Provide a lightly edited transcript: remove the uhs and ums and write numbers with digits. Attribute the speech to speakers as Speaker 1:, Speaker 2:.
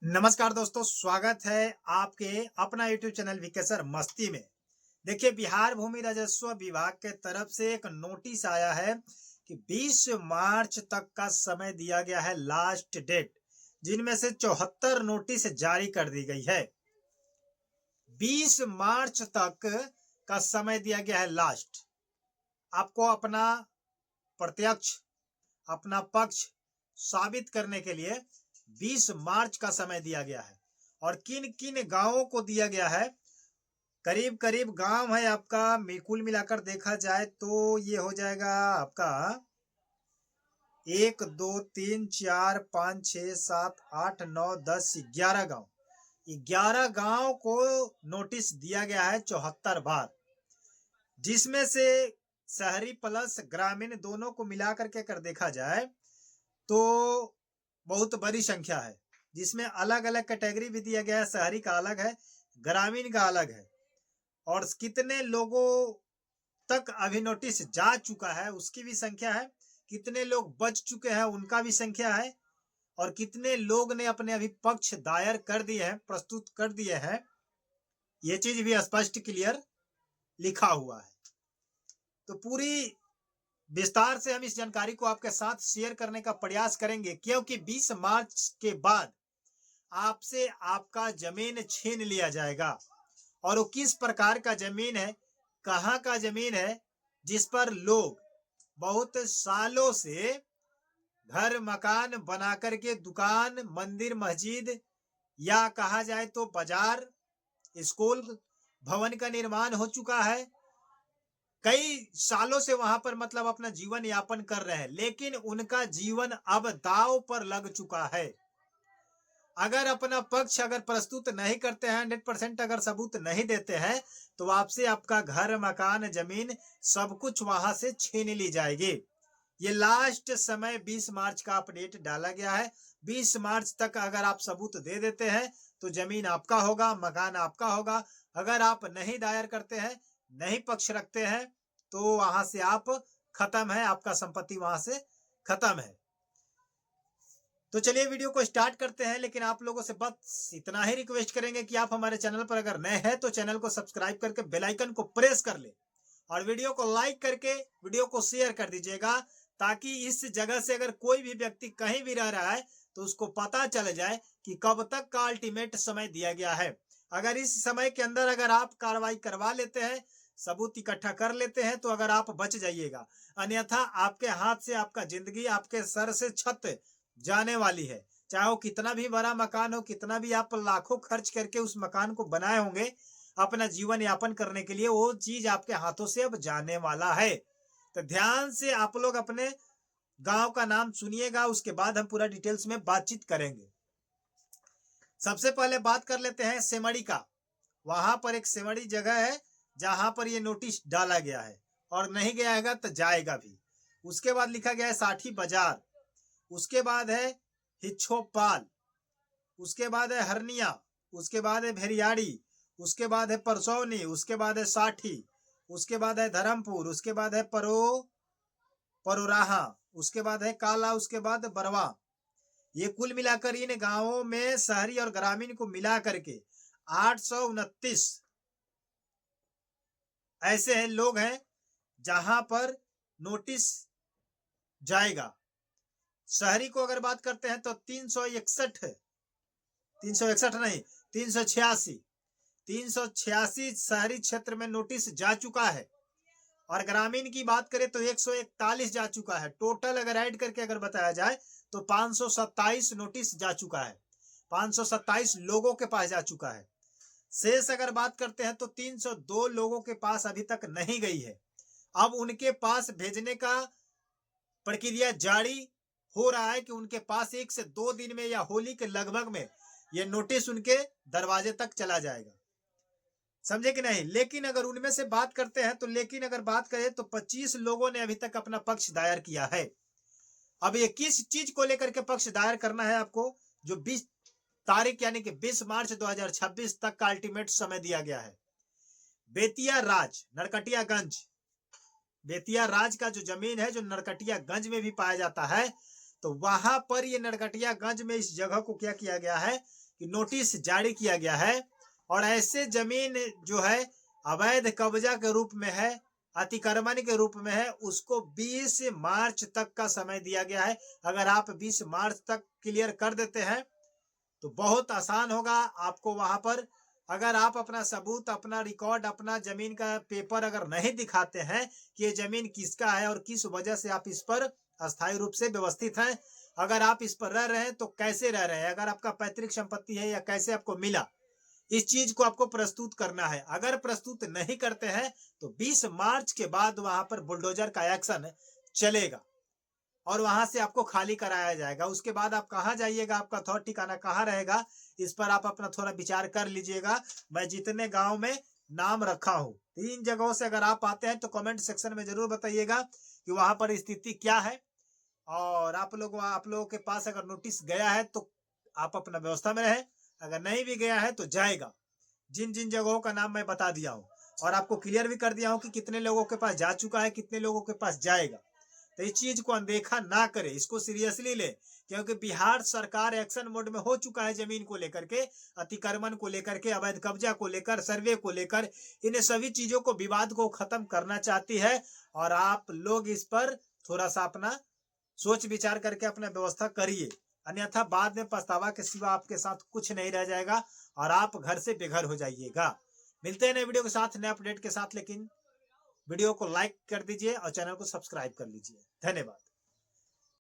Speaker 1: नमस्कार दोस्तों, स्वागत है आपके अपना यूट्यूब चैनल विकेसर मस्ती में। देखिए, बिहार भूमि राजस्व विभाग के तरफ से एक नोटिस आया है कि 20 मार्च तक का समय दिया गया है, लास्ट डेट, जिनमें से 74 नोटिस जारी कर दी गई है। 20 मार्च तक का समय दिया गया है लास्ट। आपको अपना प्रत्यक्ष, अपना पक्ष साबित करने के लिए 20 मार्च का समय दिया गया है। और किन किन गांवों को दिया गया है, करीब करीब गांव है आपका, कुल मिलाकर देखा जाए तो ये हो जाएगा आपका 1 2 3 4 5 6 7 8 9 10 11 गांव। 11 गांव को नोटिस दिया गया है 74 बार, जिसमें से शहरी प्लस ग्रामीण दोनों को मिलाकर के अगर देखा जाए तो बहुत बड़ी संख्या है, जिसमें अलग अलग कैटेगरी भी दिया गया है। शहरी का अलग है, ग्रामीण का अलग है, और कितने लोगों तक अभी नोटिस जा चुका है उसकी भी संख्या है, कितने लोग बच चुके हैं उनका भी संख्या है, और कितने लोग ने अपने अभी पक्ष दायर कर दिए हैं, प्रस्तुत कर दिए हैं, ये चीज भी स्पष्ट क्लियर लिखा हुआ है। तो पूरी विस्तार से हम इस जानकारी को आपके साथ शेयर करने का प्रयास करेंगे, क्योंकि 20 मार्च के बाद आपसे आपका जमीन छीन लिया जाएगा। और वो किस प्रकार का जमीन है, कहाँ का जमीन है, जिस पर लोग बहुत सालों से घर मकान बना करके दुकान, मंदिर, मस्जिद, या कहा जाए तो बाजार, स्कूल, भवन का निर्माण हो चुका है। कई सालों से वहां पर मतलब अपना जीवन यापन कर रहे हैं, लेकिन उनका जीवन अब दांव पर लग चुका है। अगर अपना पक्ष अगर प्रस्तुत नहीं करते हैं, 100% अगर सबूत नहीं देते हैं, तो आपसे आपका घर, मकान, जमीन सब कुछ वहां से छीन ली जाएगी। ये लास्ट समय 20 मार्च का अपडेट डाला गया है। 20 मार्च तक अगर आप सबूत दे देते हैं तो जमीन आपका होगा, मकान आपका होगा। अगर आप नहीं दायर करते हैं, नहीं पक्ष रखते हैं, तो वहां से आप खत्म है, आपका संपत्ति वहां से खत्म है। तो चलिए वीडियो को स्टार्ट करते हैं, लेकिन आप लोगों से बस इतना ही रिक्वेस्ट करेंगे कि आप हमारे चैनल पर अगर नए हैं तो चैनल को सब्सक्राइब करके बेल आइकन को प्रेस कर ले, और वीडियो को लाइक करके वीडियो को शेयर कर दीजिएगा, ताकि इस जगह से अगर कोई भी व्यक्ति कहीं भी रह रहा है तो उसको पता चल जाए कि कब तक का अल्टीमेट समय दिया गया है। अगर इस समय के अंदर अगर आप कार्रवाई करवा लेते हैं, सबूत इकट्ठा कर लेते हैं, तो अगर आप बच जाइएगा, अन्यथा आपके हाथ से आपका जिंदगी, आपके सर से छत जाने वाली है। चाहे वो कितना भी बड़ा मकान हो, कितना भी आप लाखों खर्च करके उस मकान को बनाए होंगे अपना जीवन यापन करने के लिए, वो चीज आपके हाथों से अब जाने वाला है। तो ध्यान से आप लोग अपने गांव का नाम सुनिएगा, उसके बाद हम पूरा डिटेल्स में बातचीत करेंगे। सबसे पहले बात कर लेते हैं सेमड़ी का। वहां पर एक सेमड़ी जगह है जहां पर ये नोटिस डाला गया है, और नहीं गया है तो जाएगा भी। उसके बाद लिखा गया है साठी बाजार, उसके बाद है हिच्छोपाल, उसके बाद है हरनिया, उसके बाद है भेरियाड़ी, उसके बाद है परसौनी, उसके बाद है साठी, उसके बाद है धर्मपुर, उसके बाद है परोराहा, उसके बाद है काला, उसके बाद बरवा। ये कुल मिलाकर इन गांवों में शहरी और ग्रामीण को मिला करके 829 ऐसे हैं लोग हैं जहां पर नोटिस जाएगा। शहरी को अगर बात करते हैं तो 361 है, 361 नहीं, 386, 386 शहरी क्षेत्र में नोटिस जा चुका है। और ग्रामीण की बात करें तो 141 जा चुका है। टोटल अगर ऐड करके अगर बताया जाए तो 527 नोटिस जा चुका है, 527 लोगों के पास जा चुका है। शेष अगर बात करते हैं तो 302 लोगों के पास अभी तक नहीं गई है। अब उनके पास भेजने का प्रक्रिया जारी हो रहा है कि उनके पास 1 से 2 दिन में या होली के लगभग में ये नोटिस उनके दरवाजे तक चला जाएगा। समझे कि नहीं? लेकिन अगर उनमें से बात करते हैं तो अगर बात करें तो 25 लोगों ने अभी तक अपना पक्ष दायर किया है। अब ये किस चीज को लेकर के पक्ष दायर करना है आपको, जो 20 तारीख यानी कि 20 मार्च 2026 तक का अल्टीमेट समय दिया गया है। बेतिया राज, नरकटियागंज, बेतिया राज का जो जमीन है जो नरकटियागंज में भी पाया जाता है, तो वहां पर ये नरकटियागंज में इस जगह को क्या किया गया है कि नोटिस जारी किया गया है और ऐसे जमीन जो है अवैध कब्जा के रूप में है, अतिक्रमण के रूप में है, उसको 20 मार्च तक का समय दिया गया है। अगर आप 20 मार्च तक क्लियर कर देते हैं तो बहुत आसान होगा आपको वहां पर। अगर आप अपना सबूत, अपना रिकॉर्ड, अपना जमीन का पेपर अगर नहीं दिखाते हैं कि ये जमीन किसका है और किस वजह से आप इस पर अस्थायी रूप से व्यवस्थित हैं, अगर आप इस पर रह रहे हैं तो कैसे रह रहे हैं, अगर आपका पैतृक संपत्ति है या कैसे आपको मिला, इस चीज को आपको प्रस्तुत करना है। अगर प्रस्तुत नहीं करते हैं तो 20 मार्च के बाद वहां पर बुलडोजर का एक्शन चलेगा और वहां से आपको खाली कराया जाएगा। उसके बाद आप कहाँ जाइएगा, आपका थोड़ा ठिकाना कहाँ रहेगा, इस पर आप अपना थोड़ा विचार कर लीजिएगा। मैं जितने गांव में नाम रखा हूं 3 जगहों से अगर आप आते हैं तो कमेंट सेक्शन में जरूर बताइएगा कि वहां पर स्थिति क्या है। और आप लोगों के पास अगर नोटिस गया है तो आप अपना व्यवस्था में रहे, अगर नहीं भी गया है तो जाएगा। जिन जिन जगहों का नाम मैं बता दिया हूँ और आपको क्लियर भी कर दिया हूँ कि कितने लोगों के पास जा चुका है, कितने लोगों के पास जाएगा। तो इस चीज को अनदेखा ना करे, इसको सीरियसली ले, क्योंकि बिहार सरकार एक्शन मोड में हो चुका है जमीन को लेकर के, अतिक्रमण को लेकर के, अवैध कब्जा को लेकर, सर्वे को लेकर, इन सभी चीजों को, विवाद को खत्म करना चाहती है। और आप लोग इस पर थोड़ा सा अपना सोच विचार करके अपना व्यवस्था करिए, अन्यथा बाद में पछतावा के सिवा आपके साथ कुछ नहीं रह जाएगा और आप घर से बेघर हो जाइएगा। मिलते हैं नए वीडियो के साथ, नए अपडेट के साथ, लेकिन वीडियो को लाइक कर दीजिए और चैनल को सब्सक्राइब कर लीजिए। धन्यवाद।